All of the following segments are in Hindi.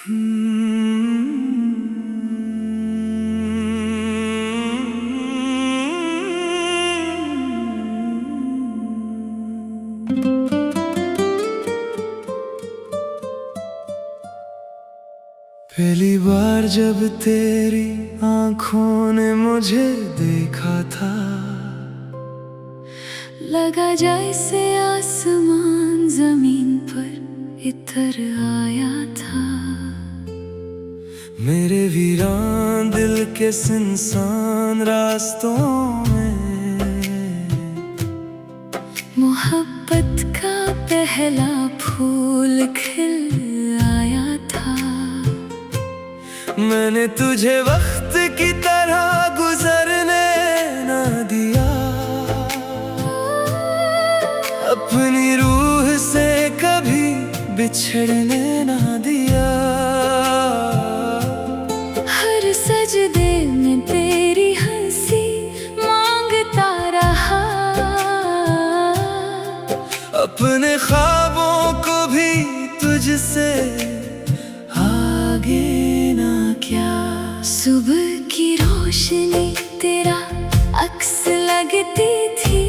पहली बार जब तेरी आंखों ने मुझे देखा था, लगा जैसे आसमान जमीन पर इतर आया था। मेरे वीरान दिल के सुनसान रास्तों में मोहब्बत का पहला फूल खिल आया था। मैंने तुझे वक्त की तरह गुजरने न दिया, अपनी रूह से कभी बिछड़ने न दिया। हर सजदे में तेरी हंसी मांगता रहा, अपने ख्वाबों को भी तुझसे आगे ना क्या। सुबह की रोशनी तेरा अक्स लगती थी,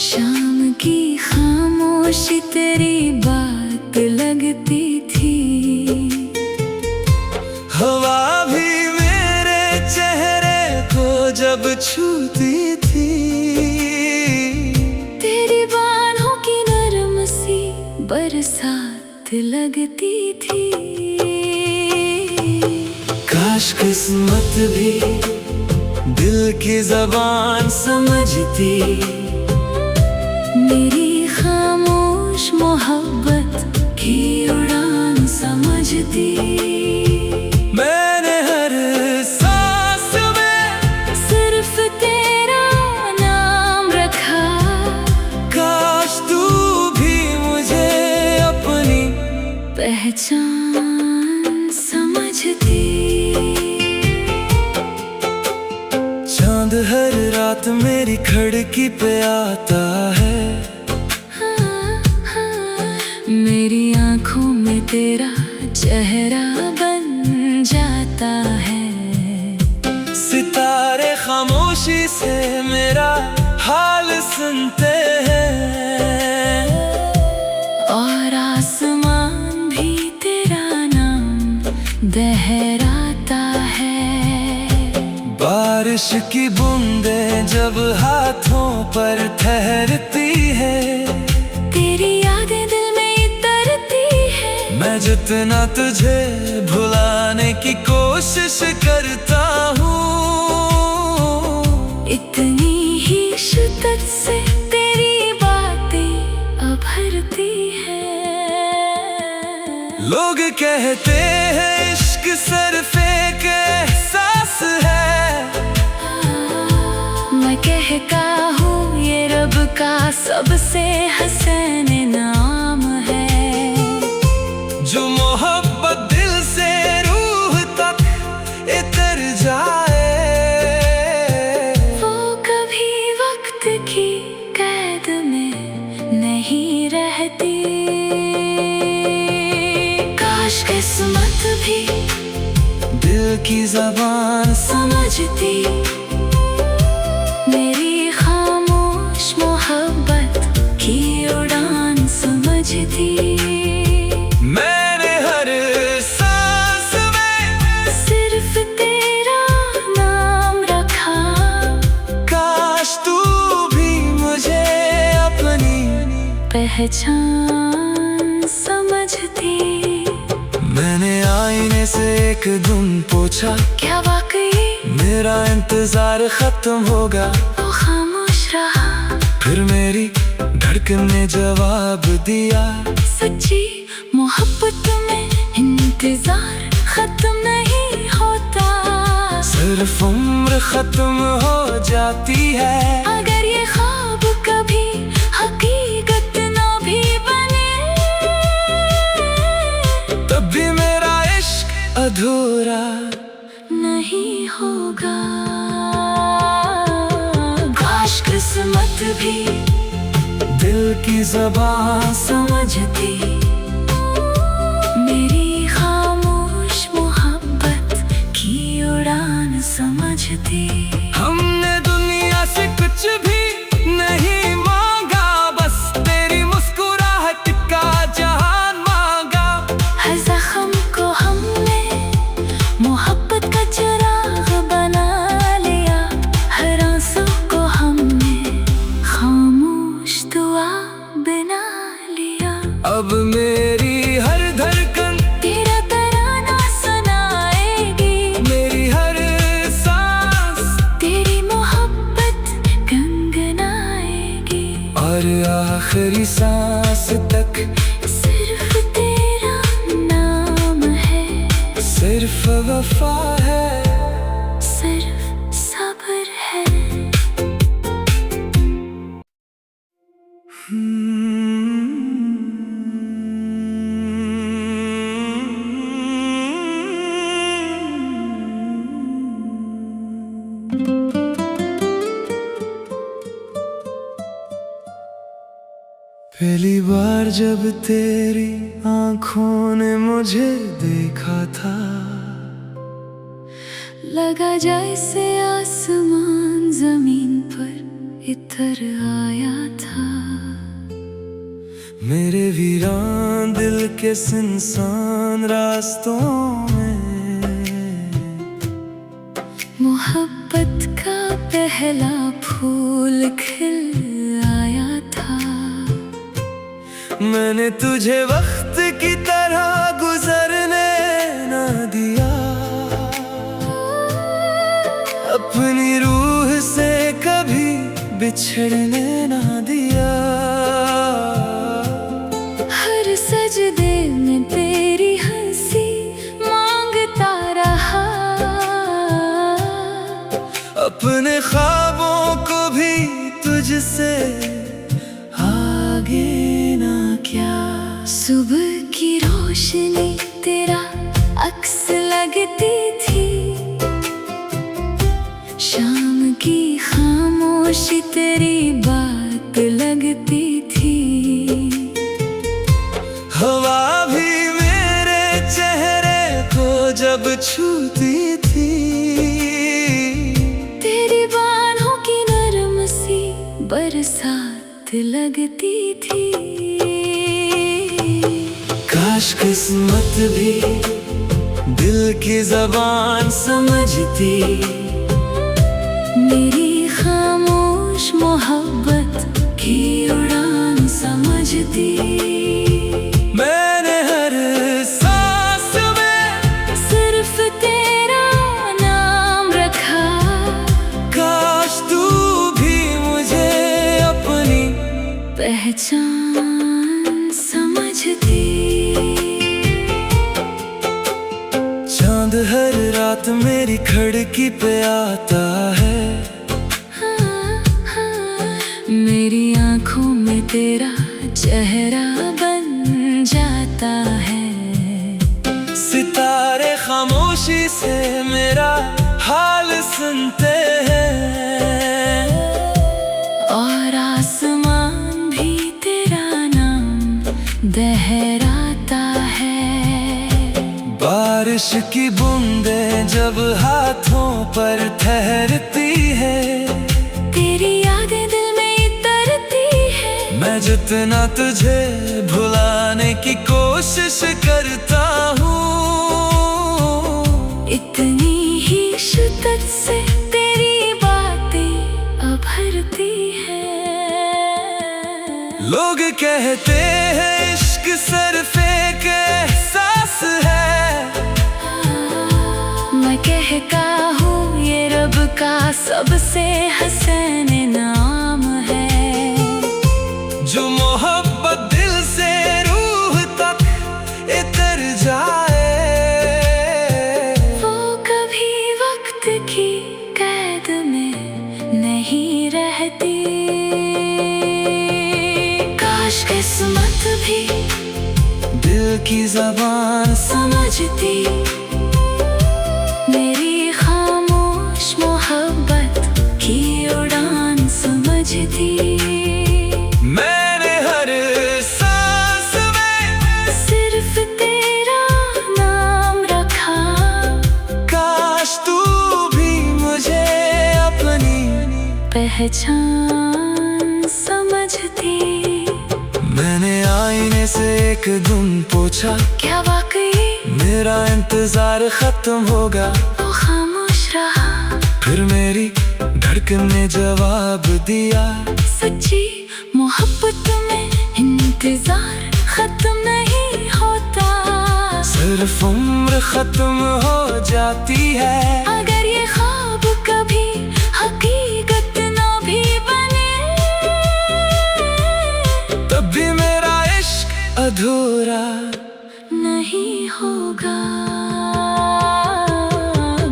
शाम की खामोशी तेरी बात लगती थी। हवा भी मेरे चेहरे को जब छूती थी, तेरी बाहों की नरम सी बरसात लगती थी। काश किस्मत भी दिल की ज़बान समझती, मेरी खामोश मोहब्बत की उड़ान समझती। मैंने हर सांस में सिर्फ तेरा नाम रखा, काश तू भी मुझे अपनी पहचान समझती। चांद हर रात मेरी खिड़की पे आता है, मेरी आंखों में तेरा चेहरा बन जाता है। सितारे खामोशी से मेरा हाल सुनते हैं, और आसमान भी तेरा नाम दोहराता है। बारिश की बूंदें जब हाथों पर ठहरती है, तेरी यादें दिल में उतरती है। मैं जितना तुझे भुलाने की कोशिश करता हूँ, इतनी ही शिद्दत से तेरी बातें उभरती है। लोग कहते हैं इश्क सिर्फ एक एहसास है, मैं कहता हूँ ये रब का सबसे हसन नाम है। जो मोहब्बत दिल से रूह तक इतर जाए, वो कभी वक्त की कैद में नहीं रहती। काश किस्मत भी दिल की ज़बान समझती, मेरी खामोश मोहब्बत की उड़ान समझती। मैंने हर सांस में सिर्फ तेरा नाम रखा, काश तू भी मुझे अपनी पहचान समझती। मैंने आईने से एक दिन पूछा, क्या वाकई मेरा इंतजार खत्म होगा? वो खामोश रहा, फिर मेरी धड़कन ने जवाब दिया, सच्ची मोहब्बत में इंतजार खत्म नहीं होता। सिर्फ उम्र खत्म हो जाती है, अगर ये ख्वाब कभी हकीकत ना भी बने, तब भी मेरा इश्क अधूरा नहीं होगा। काश किस्मत भी दिल की ज़बान समझती, मेरी हर धड़कन तेरा तराना सुनाएगी, मेरी हर सांस तेरी मोहब्बत गुनगुनाएगी। और आखिरी सांस तक सिर्फ तेरा नाम है, सिर्फ वफा है, सिर्फ सब्र है। पहली बार जब तेरी आंखों ने मुझे देखा था, लगा जैसे आसमान जमीन पर इतर आया था। मेरे वीरान दिल के सुनसान रास्तों में मोहब्बत का पहला फूल खिल आया था। मैंने तुझे वक्त की तरह गुजरने न दिया, अपनी रूह से कभी बिछड़ने न दिया। हर सजदे में तेरी हंसी मांगता रहा, अपने ख्वाबों को भी तुझसे आगे ना क्या। सुबह की रोशनी तेरा अक्स लगती थी, शाम की खामोशी तेरी बात लगती थी। हवा भी मेरे चेहरे को जब छूती थी, तेरी बाहों की नरम सी बरसात लगती थी। काश किस्मत भी दिल की जबान समझती, मेरी खामोश मोहब्बत की उड़ान समझती। मैंने हर सांस में सिर्फ तेरा नाम रखा, काश तू भी मुझे अपनी पहचान समझती। चांद हर रात मेरी खिड़की पे आता है, मेरी आंखों में तेरा चेहरा बन जाता है। सितारे खामोशी से मेरा हाल सुनते हैं, और आसमान भी तेरा नाम दोहराता है। बारिश की बूंदें जब हाथों पर ठहरती है, तेरी यादें दिल में उतरती है। मैं जितना तुझे भुलाने की कोशिश करता हूँ, इतनी ही शिद्दत से तेरी बातें उभरती है। लोग कहते हैं इश्क सिर्फ एक एहसास है, मैं कहता हूँ ये रब का सबसे हसन नाम है। जो मोहब्बत दिल से रूह तक इतर जाए, वो कभी वक्त की कैद में नहीं रहती। काश किस्मत भी दिल की जबान समझती, मेरी खामोश मोहब्बत की उड़ान समझती। मैंने हर सांस में सिर्फ तेरा नाम रखा, काश तू भी मुझे अपनी पहचान समझती। मैंने आईने से एक दिन पूछा, क्या वाकई मेरा इंतजार खत्म होगा? वो खामोश रहा, फिर मेरी धड़कन ने जवाब दिया, सच्ची मोहब्बत में इंतजार खत्म नहीं होता, सिर्फ उम्र खत्म हो जाती है। अगर ये ख्वाब कभी हकीकत ना भी बने, तब भी मेरा इश्क अधूरा नहीं होगा।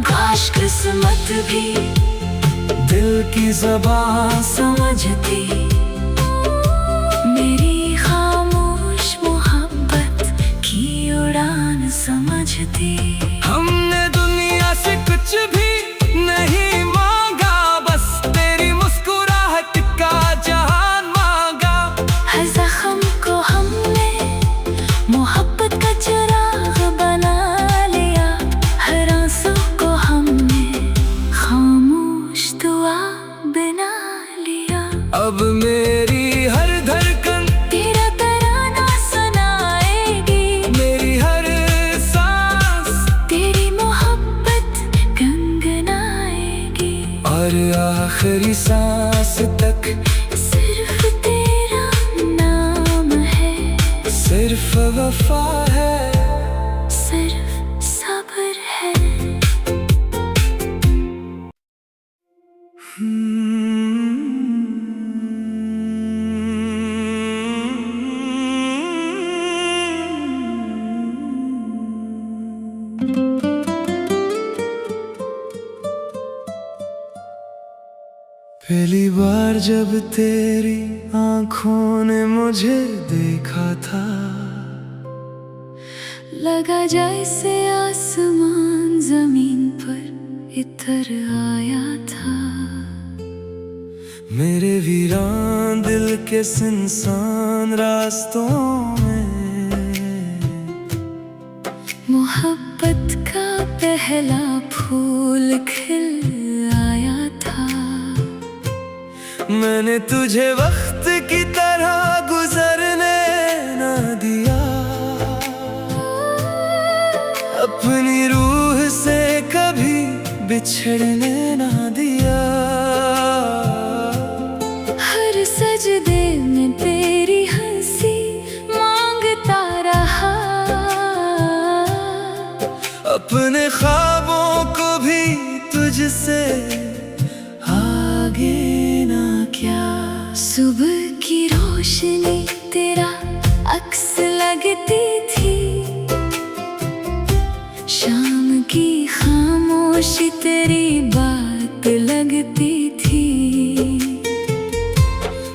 काश किस्मत भी दिल की ज़बान समझती, मेरी खामोश मोहब्बत की उड़ान समझती। हमने दुनिया से कुछ भी नहीं मांगा, बस तेरी मुस्कुराहट का जहान मांगा। हर जख्म को हमने मोहब्बत का चिराग बना लिया, हर आंसू को हमने खामोश दुआ बना लिया। अब मेरी हर धड़कन तेरा तराना सुनाएगी, मेरी हर सांस तेरी मोहब्बत गुनगुनाएगी, और आखिरी सांस तक सिर्फ तेरा नाम है, सिर्फ वफा है, सिर्फ सब्र है। पहली बार जब तेरी आंखों ने मुझे देखा था, लगा जैसे आसमान जमीन पर इतर आया था। मेरे वीरान दिल के सुनसान रास्तों में मोहब्बत का पहला फूल खिल आया था। मैंने तुझे वक्त की तरह गुजरने न दिया, अपनी रूह से कभी बिछड़ने न दिया। हर सजदे में तेरी हंसी मांगता रहा, अपने ख्वाबों को भी तुझसे आगे ना क्या। सुबह की रोशनी तेरा अक्स लगती थी, शाम की खामोशी तेरी बात लगती थी।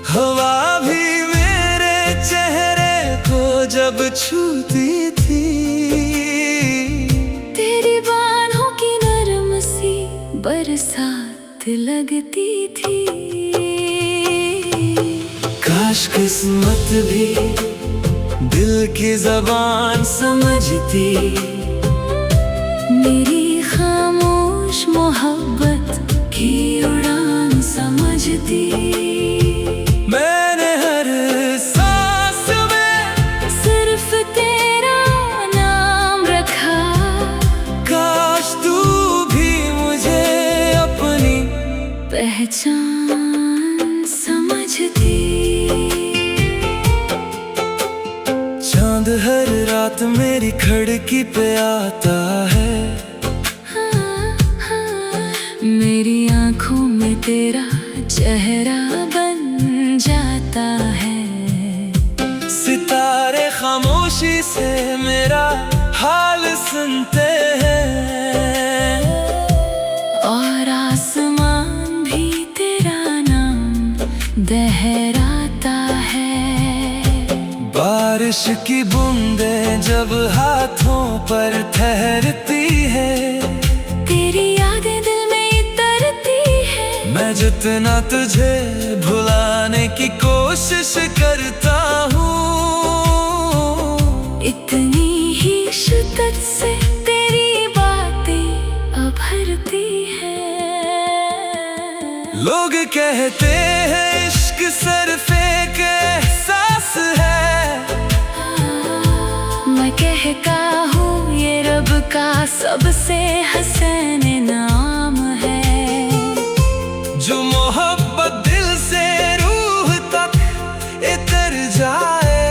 हवा भी मेरे चेहरे को जब छूती थी, तेरी बाहों की नरम सी बरसात लगती थी। काश किस्मत भी दिल की ज़बान समझती, मेरी खामोश मोहब्बत की उड़ान समझती। मैंने हर सांस में सिर्फ तेरा नाम रखा, काश तू भी मुझे अपनी पहचान समझती। चांद हर रात मेरी खिड़की पे आता है, मेरी आंखों में तेरा चेहरा बन जाता है। सितारे खामोशी से मेरा हाल सुनते हैं, और आसमान भी तेरा नाम दोहराता है। बारिश की बूंदें जब हाथों पर ठहरती है, तेरी यादें दिल में उतरती है। मैं जितना तुझे भुलाने की कोशिश करता हूँ, इतनी ही शिद्दत से तेरी बातें उभरती है। लोग कहते हैं इश्क सिर्फ एक एहसास है, मैं कहता हूँ ये रब का सबसे हसीन नाम है। जो मोहब्बत दिल से रूह तक इतर जाए,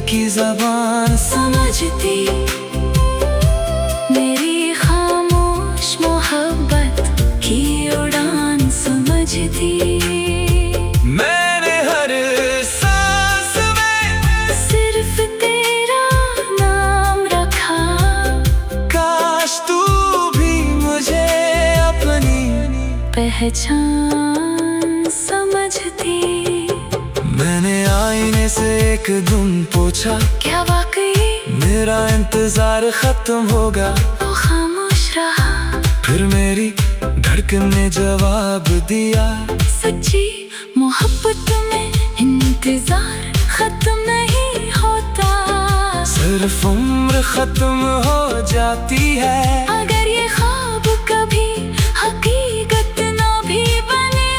की ज़बान समझती, मेरी खामोश मोहब्बत की उड़ान समझती। मैंने हर सांस में सिर्फ तेरा नाम रखा, काश तू भी मुझे अपनी पहचान समझती। मैंने आईने से एक दिन पूछा, क्या वाकई मेरा इंतजार खत्म होगा? वो खामोश रहा। फिर मेरी धड़कन ने जवाब दिया, सच्ची मोहब्बत में इंतजार खत्म नहीं होता। सिर्फ उम्र खत्म हो जाती है अगर ये ख्वाब कभी हकीकत ना भी बने,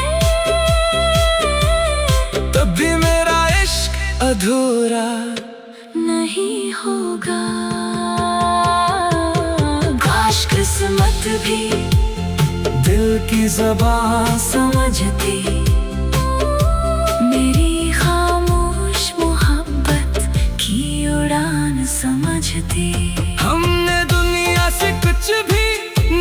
तब भी मेरा इश्क अधूरा नहीं होगा। काश किस्मत भी दिल की ज़बान समझती, मेरी खामोश मोहब्बत की उड़ान समझती। हमने दुनिया से कुछ भी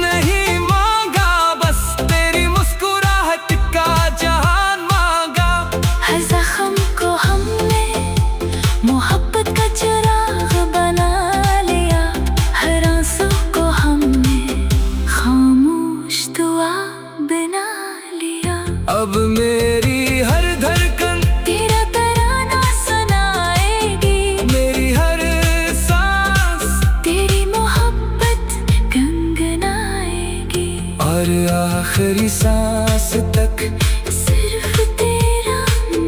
नहीं मांगा, बस तेरी मुस्कुराहट का जहान मांगा। हर जख्म को हमने मोहब्बत का चिराग बना लिया, हर आंसू को हमने खामोश दुआ बना लिया। अब मेरी हर धड़कन तेरा तराना सुनाएगी, मेरी हर सांस तेरी मोहब्बत गुनगुनाएगी। और आखिरी सांस तक सिर्फ तेरा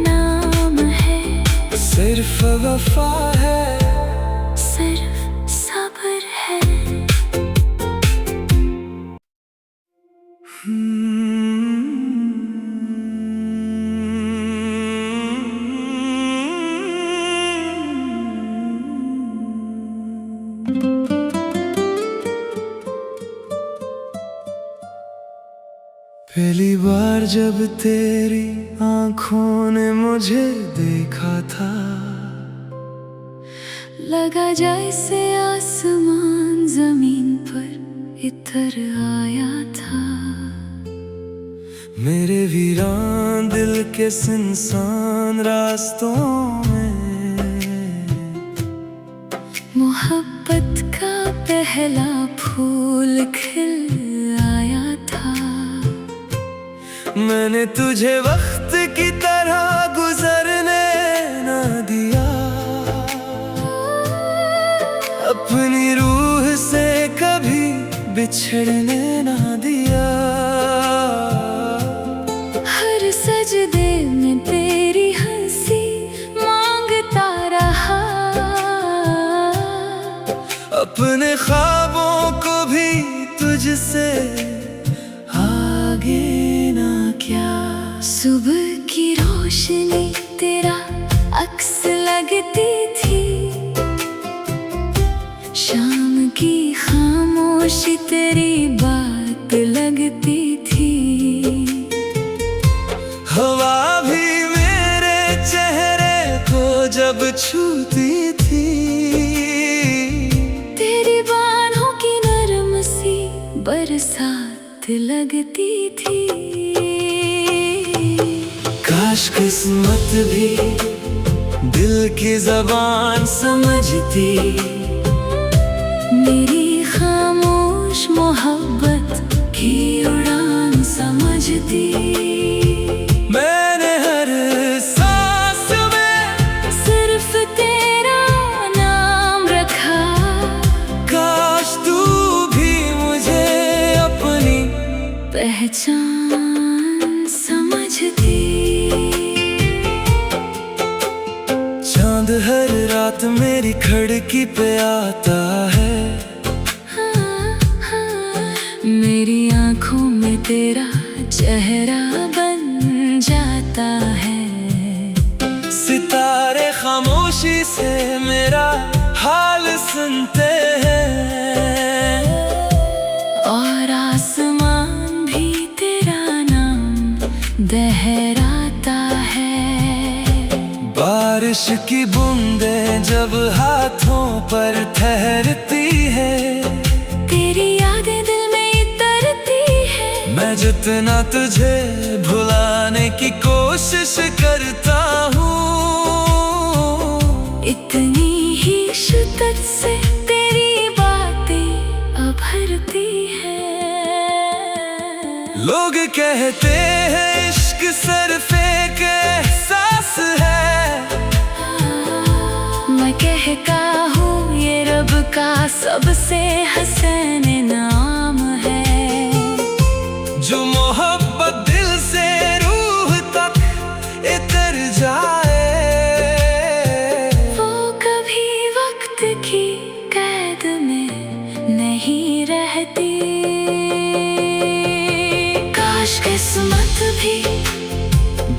नाम है, सिर्फ वफा है, सिर्फ सब्र है। पहली बार जब तेरी आंखों ने मुझे देखा था, लगा जैसे आसमान जमीन पर इतर आया था। मेरे वीरान दिल के सुनसान रास्तों में मोहब्बत का पहला फूल खिल आया था। मैंने तुझे वक्त की तरह गुजरने न दिया, अपनी रूह से कभी बिछड़ने न दिया। हर सजदे में तेरी हंसी मांगता रहा, अपने ख्वाबों को भी तुझसे आगे ना क्या। सुबह की रोशनी तेरा अक्स लगती थी, शाम की खामोशी तेरी बात लगती थी। हवा भी मेरे चेहरे को जब छूती थी, तेरी बाहों की नरम सी बरसात लगती थी। काश किस्मत भी दिल की ज़बान समझती, मेरी खामोश मोहब्बत की उड़ान समझती। मैंने हर सांस में सिर्फ तेरा नाम रखा, काश तू भी मुझे अपनी पहचान समझती। चांद हर रात मेरी खिड़की पे आता है, मेरी आंखों में तेरा चेहरा बन जाता है। सितारे खामोशी से मेरा हाल सुनते हैं, और आसमान भी तेरा नाम दोहराता है। बारिश की बूंदें जब हाथों पर ठहरती है, तेरी यादें दिल में तरती है। मैं जितना तुझे भुलाने की कोशिश करता हूँ, इतनी ही शिद्दत से तेरी बातें उभरती है। लोग कहते हैं इश्क सिर्फ एक एहसास है, मैं कहता हूँ ये रब का सबसे हसीन नाम है। जो मोहब्बत दिल से रूह तक इतर जाए, वो कभी वक्त की कैद में नहीं रहती। काश किस्मत भी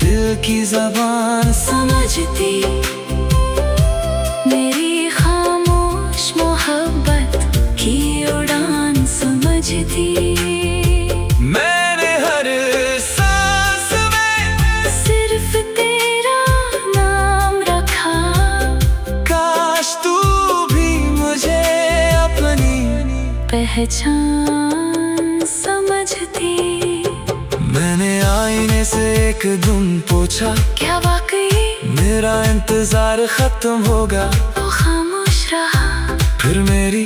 दिल की ज़बान समझती, मेरी खामोश मोहब्बत की उड़ान समझती। मैंने हर सांस में सिर्फ तेरा नाम रखा, काश तू भी मुझे अपनी पहचान समझती। मैंने आईने से एक दिन पूछा, क्या वाकई मेरा इंतजार खत्म होगा? वो खामोश रहा, फिर मेरी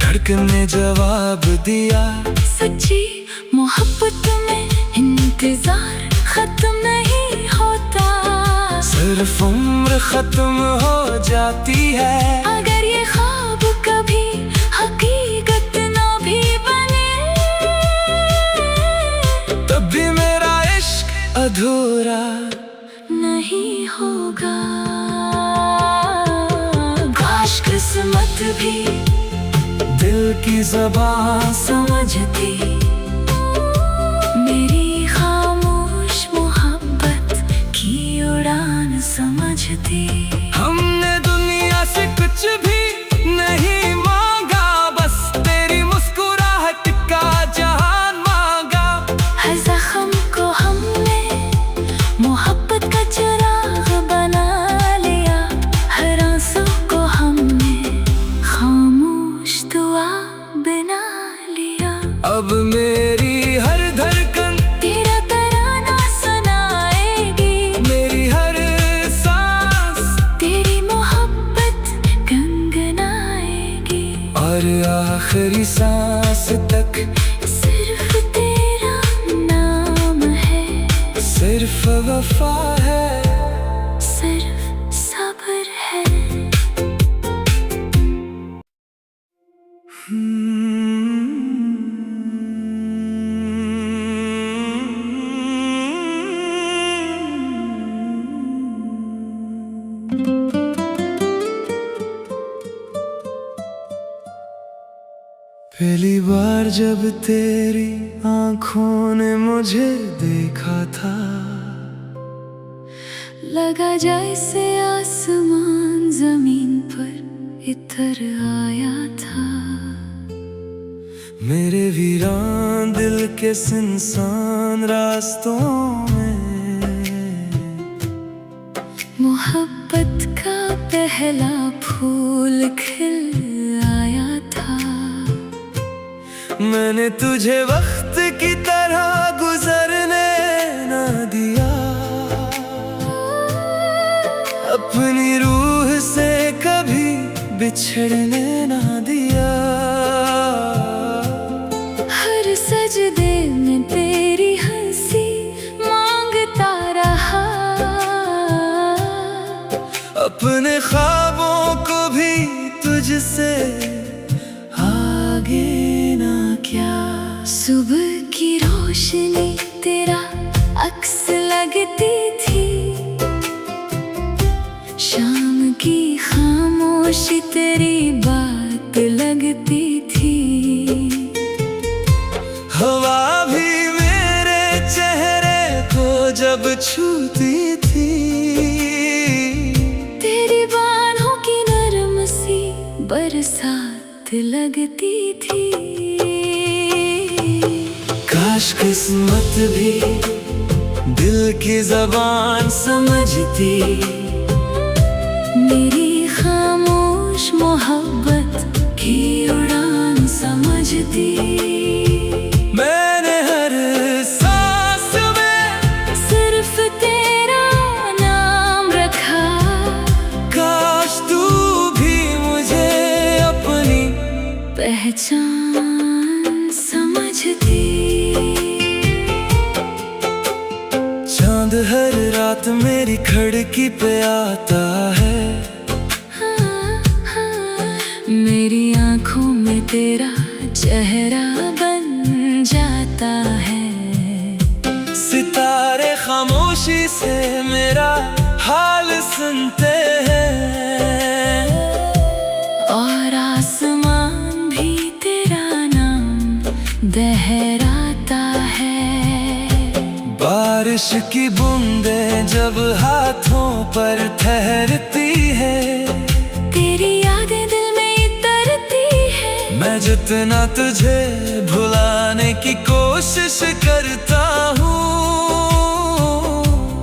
धड़कन ने जवाब दिया, सच्ची मोहब्बत में इंतजार खत्म नहीं होता। सिर्फ उम्र खत्म हो जाती है, अगर ये ख्वाब कभी हकीकत ना भी बने, तब भी मेरा इश्क अधूरा नहीं होगा। काश किस्मत भी दिल की ज़बान समझती, मेरी खामोश मोहब्बत की उड़ान समझती। हमने दुनिया से कुछ भी नहीं मांगा, बस तेरी मुस्कुराहट का जहान मांगा। हर जख्म को हमने मोहब्बत का चिराग बना लिया, हर आंसू को हमने खामोश दुआ बना लिया। अब मेरी हर धड़कन तेरा तराना सुनाएगी, मेरी हर सांस तेरी मोहब्बत गुनगुनाएगी, और आखिरी सांस तक सिर्फ तेरा नाम है। सिर्फ वफा है, सिर्फ सब्र है। पहली बार जब तेरी आंखों ने मुझे देखा था, लगा जैसे आसमान जमीन पर इतर आया था। मेरे वीरान दिल के सुनसान रास्तों में मोहब्बत का पहला फूल खिल आया था। मैंने तुझे वक्त की तरह गुजरने न दिया, अपनी रूह से कभी बिछड़ने न दिया। हर सजदे में तेरी हंसी मांगता रहा, अपने ख्वाबों को भी तुझसे आगे ना क्या। सुबह की रोशनी तेरा अक्स लगती थी, शाम की खामोशी तेरी बात लगती थी। हवा भी मेरे चेहरे को जब छूती थी, तेरी बाहों की नरम सी बरसात लगती थी। काश किस्मत भी दिल की ज़बान समझती, मेरी खामोश मोहब्बत की उड़ान समझती। मैंने हर सांस में सिर्फ तेरा नाम रखा। काश तू भी मुझे अपनी पहचान समझती। चांद हर रात मेरी खिड़की पे आता है। मेरी आँखों में तेरा चेहरा बन जाता है। सितारे खामोशी से मेरा हाल सुनते हैं, और आसमान भी तेरा नाम दोहराता है। बारिश की बूंदें जब हाथों पर ठहरती है, तेरी यादें दिल में उतरती है। मैं जितना तुझे भुलाने की कोशिश करता हूँ,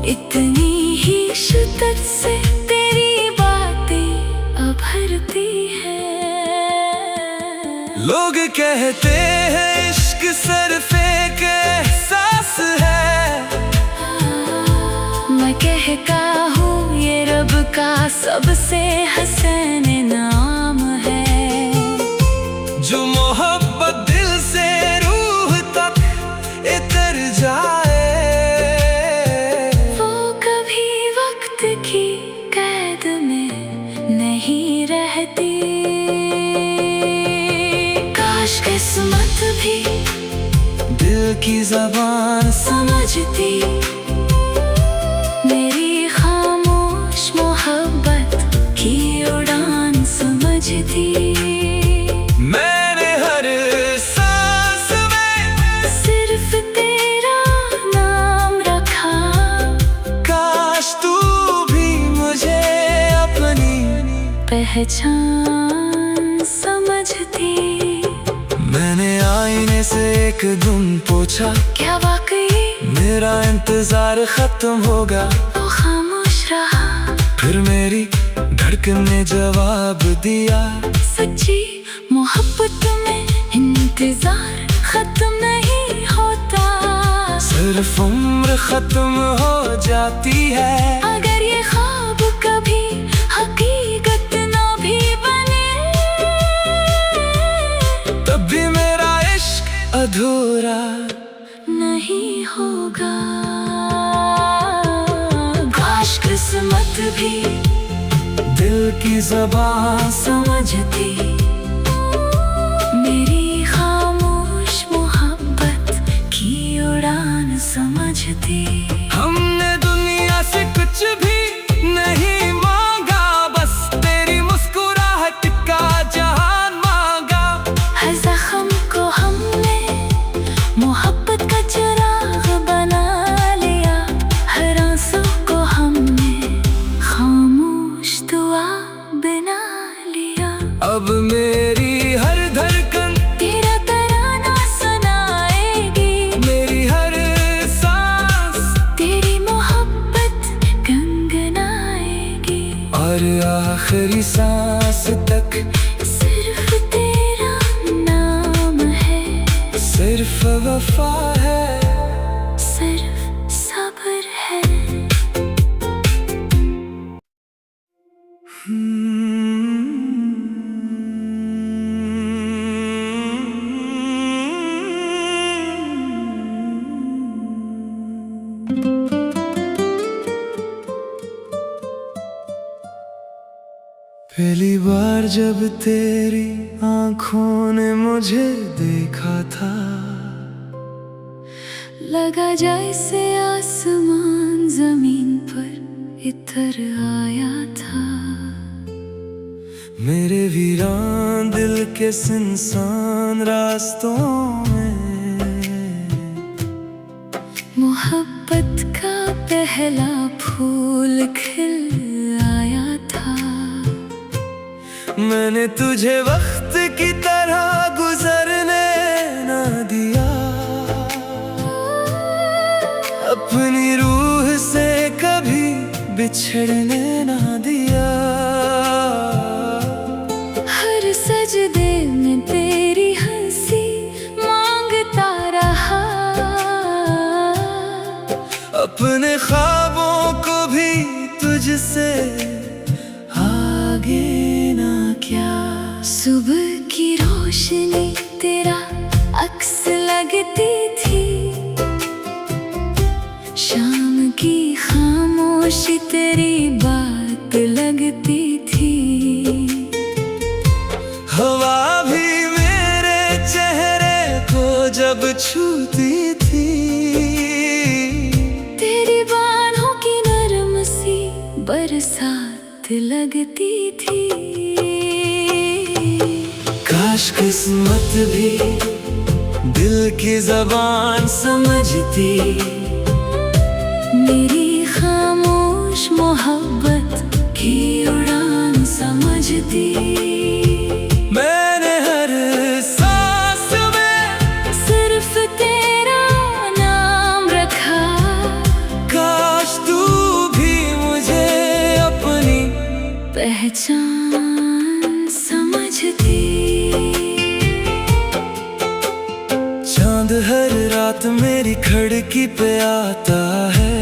इतनी ही शिद्दत से तेरी बातें उभरती है। लोग कहते हैं इश्क सिर्फ एक एहसास है। मैं कहता हूँ ये रब का सबसे हसीन नाम है। जो मोहब्बत दिल से रूह तक इतर जाए, वो कभी वक्त की कैद में नहीं रहती। काश किस्मत भी दिल की ज़बान समझती। मेरी खामोश मोहब्बत की उड़ान समझती। मैंने हर सांस में सिर्फ तेरा नाम रखा। काश तू भी मुझे अपनी पहचान समझती। मैंने आईने से एक दिन पूछा, क्या वाकई मेरा इंतजार खत्म होगा? वो खामोश रहा। फिर मेरी धड़कन ने जवाब दिया, सच्ची मोहब्बत में इंतजार खत्म नहीं होता। सिर्फ उम्र खत्म हो जाती है। अगर ये ख्वाब कभी हकीकत ना भी बने, तब भी मेरा इश्क अधूरा नहीं होगा। काश किस्मत भी दिल की ज़बान समझती। मेरी खामोश मोहब्बत की उड़ान समझती। हमने दुनिया से कुछ भी नहीं मांगा, बस तेरी मुस्कुराहट का जहान मांगा। हर जख्म को हमने मोहब्बत का चिराग बना लिया। हर आंसू को हमने खामोश दुआ बना लिया। अब मेरी हर धड़कन तेरा तराना सुनाएगी। मेरी हर सांस तेरी मोहब्बत गुनगुनाएगी। और आखिरी सांस तक सिर्फ तेरा नाम है। सिर्फ वफा है, सिर्फ सब्र है। पहली बार जब तेरी आंखों ने मुझे देखा था, लगा जैसे आसमान जमीन पर इतर आया था। मेरे वीरान दिल के सुनसान रास्तों में मोहब्बत का पहला फूल खिल आया था। मैंने तुझे वक्त की तरह गुजरने ना दिया, अपनी रूह से कभी बिछड़ने ना दिया। अपने ख्वाबों को भी तुझसे आगे ना क्या। सुबह की रोशनी तेरा अक्स लगती थी, शाम की खामोशी तेरी बात लगती थी। हवा भी मेरे चेहरे को जब छूती थी, तेरी बाहों की नरम सी बरसात लगती थी। काश किस्मत भी दिल की जबान समझती, मेरी खामोश मोहब्बत की उड़ान समझती। मैंने हर सांस में सिर्फ तेरा नाम रखा, काश तू भी मुझे अपनी पहचान समझती। चांद हर रात मेरी खिड़की पे आता है,